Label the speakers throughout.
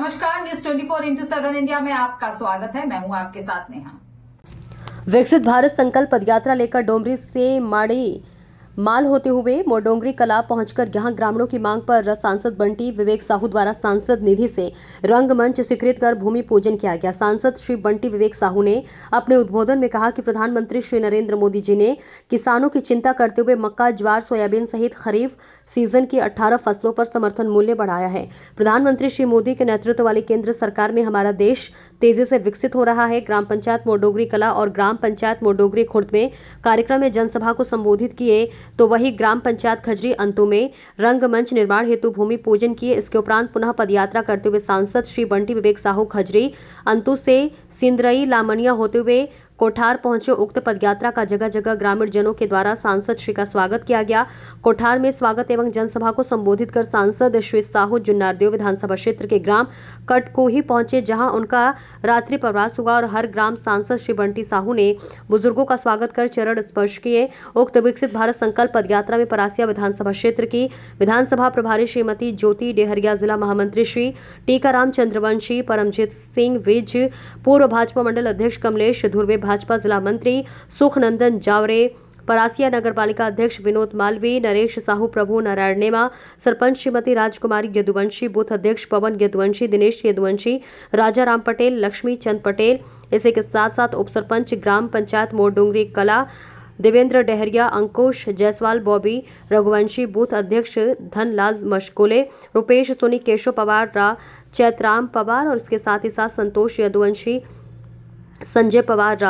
Speaker 1: नमस्कार, news 24x7 India में आपका स्वागत है। मैं हूं आपके साथ नेहा।
Speaker 2: विकसित भारत संकल्प पदयात्रा लेकर डोमरी से माड़ी माल होते हुए मोडोंगरी कला पहुंचकर यहां ग्रामीणों की मांग पर सांसद बंटी विवेक साहू द्वारा सांसद निधि से रंगमंच स्वीकृत कर भूमि पूजन किया गया। सांसद श्री बंटी विवेक साहू ने अपने उद्बोधन में कहा कि प्रधानमंत्री श्री नरेंद्र मोदी जी ने किसानों की चिंता करते हुए मक्का, ज्वार, सोयाबीन सहित खरीफ सीजन की 18 फसलों पर समर्थन मूल्य बढ़ाया है। प्रधानमंत्री श्री मोदी के नेतृत्व वाली केंद्र सरकार में हमारा देश तेजी से विकसित हो रहा है। ग्राम पंचायत मोडोंगरी कला और ग्राम पंचायत मोडोंगरी खुर्द में कार्यक्रम में जनसभा को संबोधित किए तो वही ग्राम पंचायत खजरी अंतु में रंगमंच निर्माण हेतु भूमि पूजन किए। इसके उपरांत पुनः पदयात्रा करते हुए सांसद श्री बंटी विवेक साहू खजरी अंतु से सिंदरई लामनिया होते हुए कोठार पहुंचे। उक्त पदयात्रा का जगह जगह ग्रामीण जनों के द्वारा सांसद श्री का स्वागत किया गया। कोठार में स्वागत एवं जनसभा को संबोधित कर सांसद श्री साहू जुन्नारदेव विधानसभा क्षेत्र के ग्राम कटकोही पहुंचे, जहां उनका रात्रि प्रवास हुआ और हर ग्राम सांसद श्री बंटी साहू ने बुजुर्गों का स्वागत कर चरण स्पर्श किए। उक्त विकसित भारत संकल्प पदयात्रा में परासिया विधानसभा क्षेत्र की विधानसभा प्रभारी श्रीमती ज्योति डेहरिया, जिला महामंत्री श्री टीकाराम चंद्रवंशी, परमजीत सिंह विज, पूर्व भाजपा मंडल अध्यक्ष कमलेश धुर्वे, भाजपा जिला मंत्री सुखनंदन जावरे, परासिया नगर पालिका अध्यक्ष विनोद मालवी, नरेश साहू, प्रभु नारायण नेमा, सरपंच श्रीमती राजकुमारी यदुवंशी, बूथ अध्यक्ष पवन यदुवंशी, दिनेश यदुवंशी, राजा राम पटेल, लक्ष्मी चंद पटेल, इसी के साथ साथ उप सरपंच ग्राम पंचायत मोडोंगरी कला देवेंद्र डेहरिया, अंकुश जायसवाल, बॉबी रघुवंशी, बूथ अध्यक्ष धनलाल मशकोले, रुपेश सोनी, केशव पवार, चैतराम पवार और इसके साथ ही साथ संतोष यदुवंशी, संजय पवार,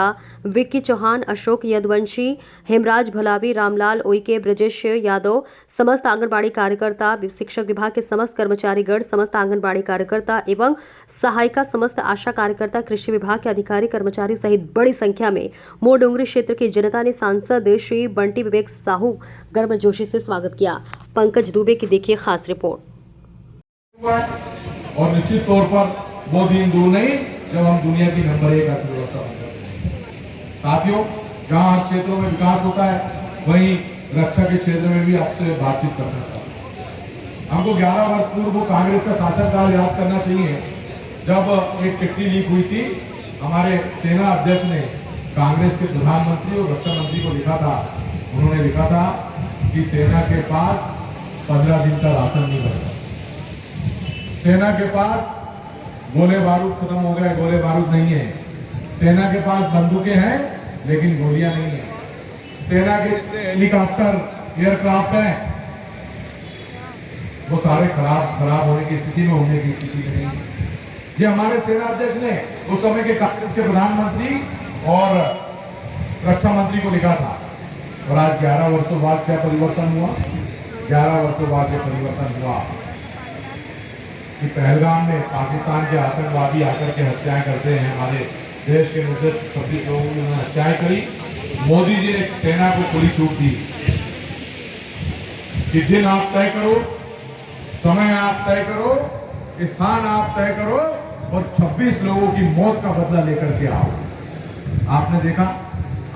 Speaker 2: विक्की चौहान, अशोक यदुवंशी, हेमराज भलावी, रामलाल ओइके, ब्रजेश यादव, समस्त आंगनबाड़ी कार्यकर्ता, शिक्षक विभाग के समस्त कर्मचारीगण, समस्त आंगनबाड़ी कार्यकर्ता एवं सहायिका, समस्त आशा कार्यकर्ता, कृषि विभाग के अधिकारी कर्मचारी सहित बड़ी संख्या में मोडोंगरी क्षेत्र की जनता ने सांसद श्री बंटी विवेक साहू गर्मजोशी से स्वागत किया। पंकज दुबे की देखिए खास रिपोर्ट।
Speaker 3: और निश्चित तौर पर वो दिन दूर नहीं जब हम दुनिया की नंबर 1 अर्थव्यवस्था बन जाएंगे। साथियों, जहां हर क्षेत्रों में विकास होता है, वहीं रक्षा के क्षेत्र में भी आपसे बातचीत करना चाहता हूं। हमको 11 वर्ष पूर्व कांग्रेस का शासनकाल याद करना चाहिए, जब एक चिट्ठी लीक हुई थी। हमारे सेना अध्यक्ष ने कांग्रेस के प्रधानमंत्री और रक्षा मंत्री को लिखा था। उन्होंने लिखा था कि सेना के पास 15 दिन का राशन नहीं बचा, सेना के पास गोले बारूद खत्म हो गए, गोले बारूद नहीं है, सेना के पास बंदूकें हैं लेकिन गोलियां नहीं है, सेना के हेलीकॉप्टर, एयरक्राफ्ट हैं, वो सारे खराब होने की स्थिति में, होने की स्थिति में नहीं है। ये हमारे सेना अध्यक्ष ने उस समय के कांग्रेस के प्रधानमंत्री और रक्षा मंत्री को लिखा था। और आज 11 वर्षों बाद क्या परिवर्तन हुआ? 11 वर्षों बाद ये परिवर्तन हुआ कि पहलगाम में पाकिस्तान के आतंकवादी आकर के हत्याएं करते हैं। हमारे देश के निर्दोष 26 लोगों की उन्होंने हत्याएं करी। मोदी जी ने सेना को खुली छूट दी कि दिन आप तय करो, समय आप तय करो, स्थान आप तय करो और 26 लोगों की मौत का बदला लेकर के आओ। आपने देखा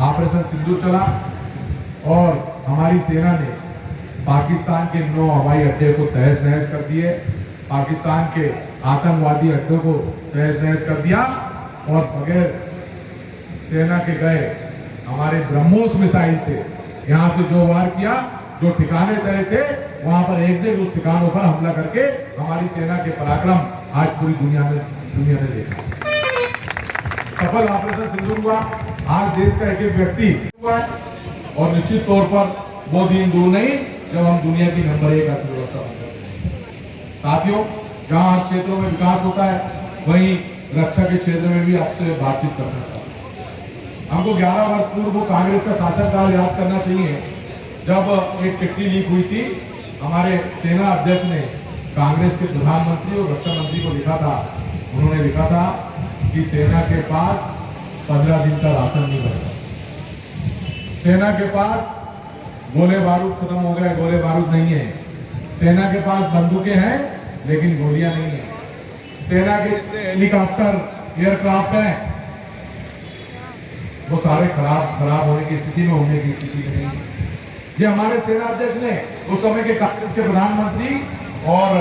Speaker 3: ऑपरेशन सिंदूर चला और हमारी सेना ने पाकिस्तान के 9 हवाई अड्डे को तहस नहस कर दिए, पाकिस्तान के आतंकवादी अड्डों को तहस नहस कर दिया और बगैर सेना के गए हमारे ब्रह्मोस मिसाइल से यहां से जो वार किया, जो ठिकाने तय थे वहां पर एक से उस ठिकानों पर हमला करके हमारी सेना के पराक्रम आज पूरी दुनिया ने देखा। सफल ऑपरेशन सिंदूर हुआ। आज देश का एक व्यक्ति हुआ और निश्चित तौर पर वो दिन दूर नहीं जब हम दुनिया की नंबर 1 अर्थव्यवस्था बन जाएंगे। साथियों, जहां हर क्षेत्रों में विकास होता है, वहीं रक्षा के क्षेत्र में भी आपसे बातचीत करना चाहता हूं। हमको 11 वर्ष पूर्व कांग्रेस का शासनकाल याद करना चाहिए, जब एक चिट्ठी लीक हुई थी। हमारे सेना अध्यक्ष ने कांग्रेस के प्रधानमंत्री और रक्षा मंत्री को लिखा था। उन्होंने लिखा था कि सेना के पास 15 दिन का राशन नहीं बचा, सेना के पास गोले बारूद खत्म हो गए, गोले बारूद नहीं है, सेना के पास बंदूकें हैं लेकिन गोलियां नहीं है, सेना के हेलीकॉप्टर, एयरक्राफ्ट हैं, वो सारे खराब होने की स्थिति में, होने की स्थिति में नहीं है। ये हमारे सेना अध्यक्ष ने उस समय के कांग्रेस के प्रधानमंत्री और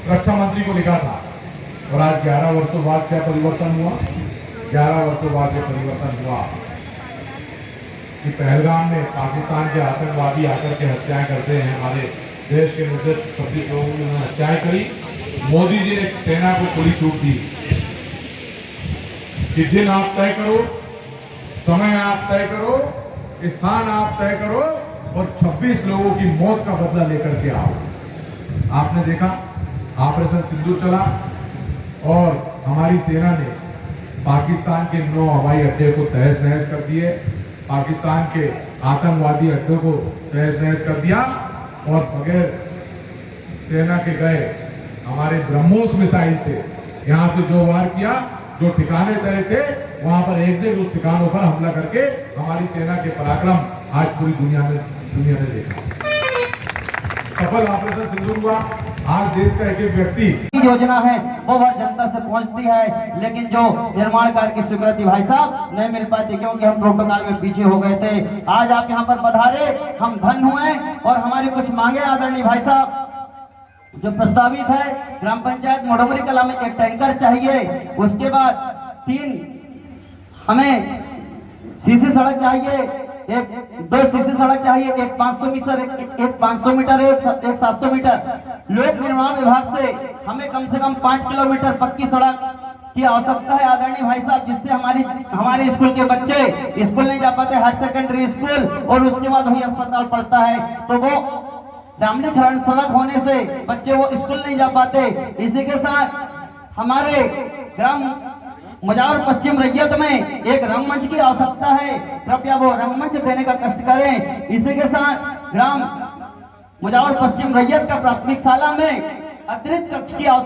Speaker 3: रक्षा मंत्री को लिखा था। और आज 11 वर्षों बाद क्या परिवर्तन हुआ? 11 वर्षों बाद ये परिवर्तन हुआ कि पहलगाम में पाकिस्तान के आतंकवादी आकर के हत्याएं करते हैं। हमारे देश के निर्दोष 26 लोगों की उन्होंने हत्याएं करी। मोदी जी ने सेना को खुली छूट दी कि दिन आप तय करो, समय आप तय करो, स्थान आप तय करो और 26 लोगों की मौत का बदला लेकर के आओ। आपने देखा ऑपरेशन सिंदूर चला और हमारी सेना ने पाकिस्तान के 9 हवाई अड्डे को तहस नहस कर दिए, पाकिस्तान के आतंकवादी अड्डों को तहस नहस कर दिया और बगैर सेना के गए हमारे ब्रह्मोस मिसाइल से यहाँ से जो वार किया, जो ठिकाने तय थे वहां पर एग्जैक्ट उस ठिकानों पर हमला करके हमारी सेना के पराक्रम आज पूरी दुनिया ने देखा। सफल ऑपरेशन सिंदूर हुआ। आज देश का एक एक व्यक्ति
Speaker 4: योजना है वो हर जनता से पहुंचती है, लेकिन जो निर्माण कार्य की स्वीकृति भाई साहब नहीं मिल पाती क्योंकि हम प्रोटोकॉल में पीछे हो गए थे। आज आप यहाँ पर पधारे, हम धन्य हुए और हमारी कुछ मांगे आदरणीय भाई साहब जो प्रस्तावित है। ग्राम पंचायत मोडोगरी कला में एक टैंकर चाहिए, उसके बाद 3 हमें सीसी सड़क चाहिए, एक 2 सीसी सड़क चाहिए, एक 500 मीटर, एक 500 मीटर, एक 700 मीटर। लोक निर्माण विभाग से हमें कम से कम 5 किलोमीटर पक्की सड़क की आवश्यकता है आदरणीय भाई साहब, जिससे हमारे स्कूल के बच्चे स्कूल नहीं जा पाते, हायर सेकेंडरी स्कूल और उसके बाद वही अस्पताल पड़ता है, तो वो डामरीकरण सड़क होने से बच्चे वो स्कूल नहीं जा पाते। इसी के साथ हमारे ग्राम मुजावर पश्चिम रैयत में एक रंगमंच की आवश्यकता है, कृपया वो रंगमंच देने का कष्ट करें। इसी के साथ ग्राम मुजावर पश्चिम रैयत का प्राथमिक शाला में अतिरिक्त कक्ष की आवश्यकता